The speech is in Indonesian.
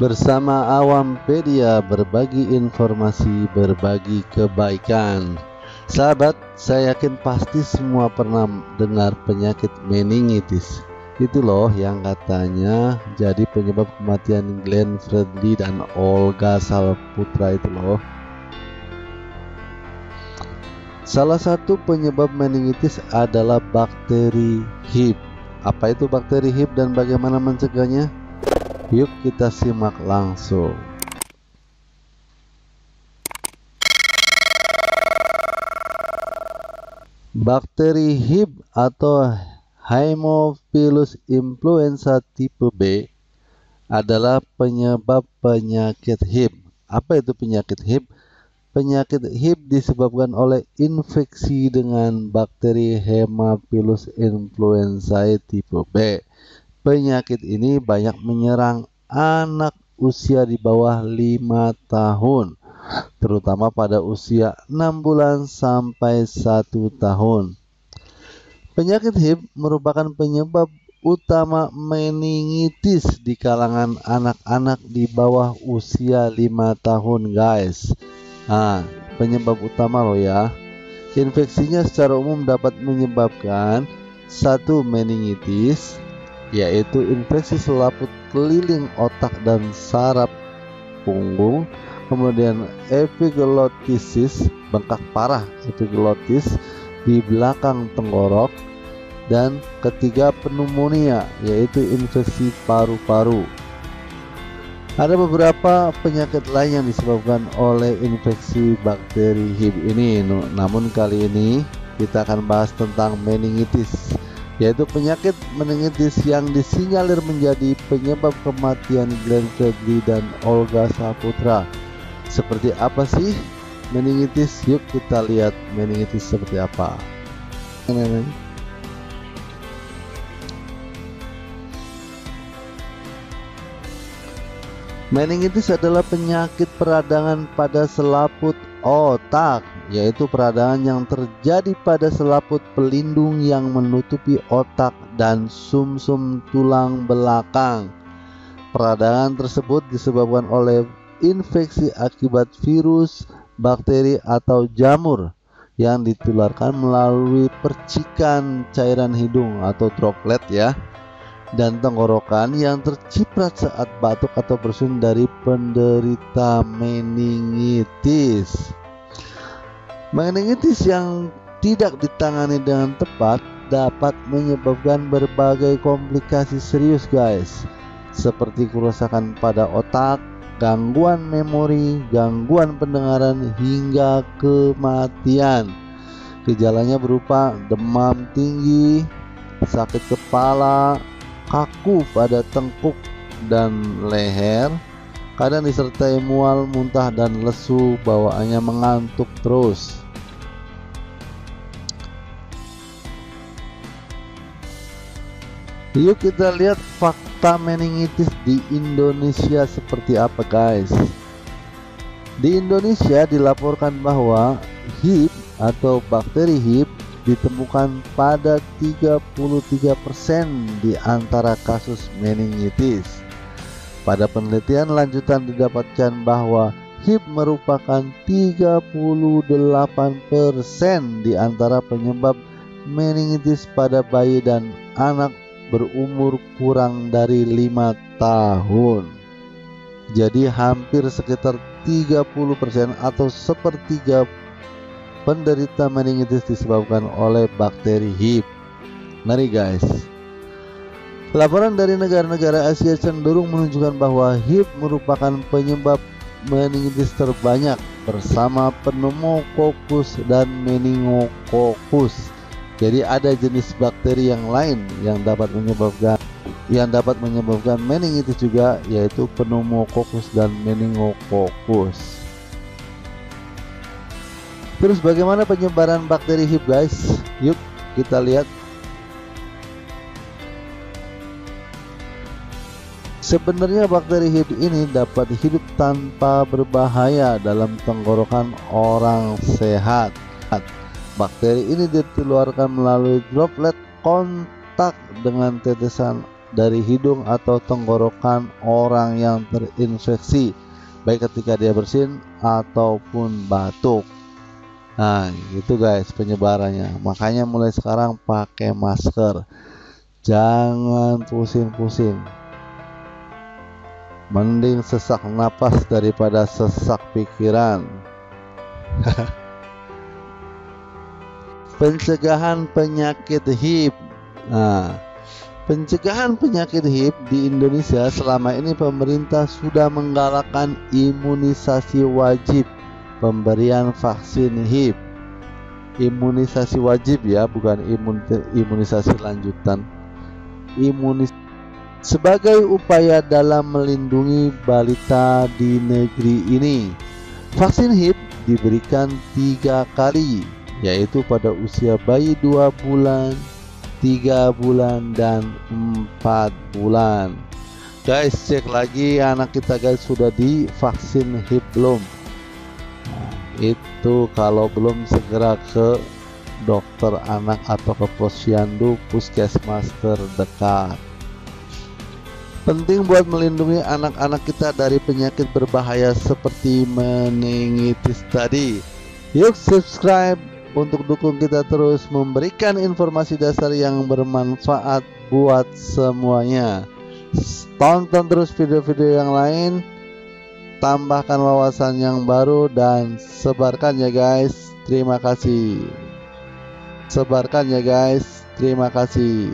Bersama Awampedia, berbagi informasi, berbagi kebaikan. Sahabat, saya yakin pasti semua pernah dengar penyakit meningitis. Itu loh yang katanya jadi penyebab kematian Glenn Fredly dan Olga Saputra itu loh. Salah satu penyebab meningitis adalah bakteri HIV. Apa itu bakteri HIV dan bagaimana mencegahnya? Yuk kita simak langsung. Bakteri HIV atau Haemophilus influenza tipe B adalah penyebab penyakit HIV. Apa itu penyakit HIV? Penyakit HIV disebabkan oleh infeksi dengan bakteri Haemophilus influenzae tipe B. Penyakit ini banyak menyerang anak usia di bawah 5 tahun, terutama pada usia 6 bulan sampai 1 tahun. Penyakit HIV merupakan penyebab utama meningitis di kalangan anak-anak di bawah usia 5 tahun, guys. Penyebab utama loh ya. Infeksinya secara umum dapat menyebabkan 1. Meningitis, yaitu infeksi selaput keliling otak dan saraf punggung. Kemudian epiglottitis, bengkak parah epiglottis di belakang tenggorok. Dan ketiga, pneumonia, yaitu infeksi paru-paru. Ada beberapa penyakit lain yang disebabkan oleh infeksi bakteri HIV ini, namun kali ini kita akan bahas tentang meningitis, yaitu penyakit meningitis yang disinyalir menjadi penyebab kematian Glenn Fredly dan Olga Saputra. Seperti apa sih meningitis? Yuk kita lihat meningitis seperti apa. Meningitis adalah penyakit peradangan pada selaput otak, yaitu peradangan yang terjadi pada selaput pelindung yang menutupi otak dan sumsum tulang belakang. Peradangan tersebut disebabkan oleh infeksi akibat virus, bakteri atau jamur yang ditularkan melalui percikan cairan hidung atau droplet ya, dan tenggorokan yang terciprat saat batuk atau bersin dari penderita meningitis. Meningitis yang tidak ditangani dengan tepat dapat menyebabkan berbagai komplikasi serius, guys, seperti kerusakan pada otak, gangguan memori, gangguan pendengaran, hingga kematian. Gejalanya berupa demam tinggi, sakit kepala, kaku pada tengkuk dan leher, kadang disertai mual, muntah, dan lesu, bawaannya mengantuk terus. Yuk kita lihat fakta meningitis di Indonesia seperti apa, guys. Di Indonesia dilaporkan bahwa HIV atau bakteri HIV ditemukan pada 33% di antara kasus meningitis. Pada penelitian lanjutan didapatkan bahwa HIV merupakan 38% di antara penyebab meningitis pada bayi dan anak berumur kurang dari 5 tahun. Jadi hampir sekitar 30% atau sepertiga penderita meningitis disebabkan oleh bakteri HIV. Ngeri, guys. Laporan dari negara-negara Asia cenderung menunjukkan bahwa HIV merupakan penyebab meningitis terbanyak bersama pneumococcus dan meningococcus. Jadi ada jenis bakteri yang lain yang dapat menyebabkan meningitis juga, yaitu pneumococcus dan meningococcus. Terus bagaimana penyebaran bakteri HIV, guys? Yuk kita lihat. Sebenarnya bakteri HIV ini dapat hidup tanpa berbahaya dalam tenggorokan orang sehat. Bakteri ini ditularkan melalui droplet kontak dengan tetesan dari hidung atau tenggorokan orang yang terinfeksi, baik ketika dia bersin ataupun batuk. Nah, gitu guys penyebarannya. Makanya mulai sekarang pakai masker. Jangan pusing-pusing. Mending sesak napas daripada sesak pikiran. Pencegahan penyakit HIV. Nah, pencegahan penyakit HIV di Indonesia selama ini pemerintah sudah menggalakkan imunisasi wajib, pemberian vaksin HIV. Imunisasi wajib ya, bukan imunisasi lanjutan. Sebagai upaya dalam melindungi balita di negeri ini. Vaksin HIV diberikan 3 kali, yaitu pada usia bayi 2 bulan, 3 bulan, dan 4 bulan. Guys, cek lagi anak kita guys sudah divaksin HIV belum. Nah, itu kalau belum segera ke dokter anak atau ke posyandu puskesmas terdekat. Penting buat melindungi anak-anak kita dari penyakit berbahaya seperti meningitis tadi. Yuk subscribe untuk dukung kita terus memberikan informasi dasar yang bermanfaat buat semuanya. Tonton terus video-video yang lain, tambahkan wawasan yang baru, dan sebarkan ya guys. Terima kasih. Sebarkan ya guys. Terima kasih.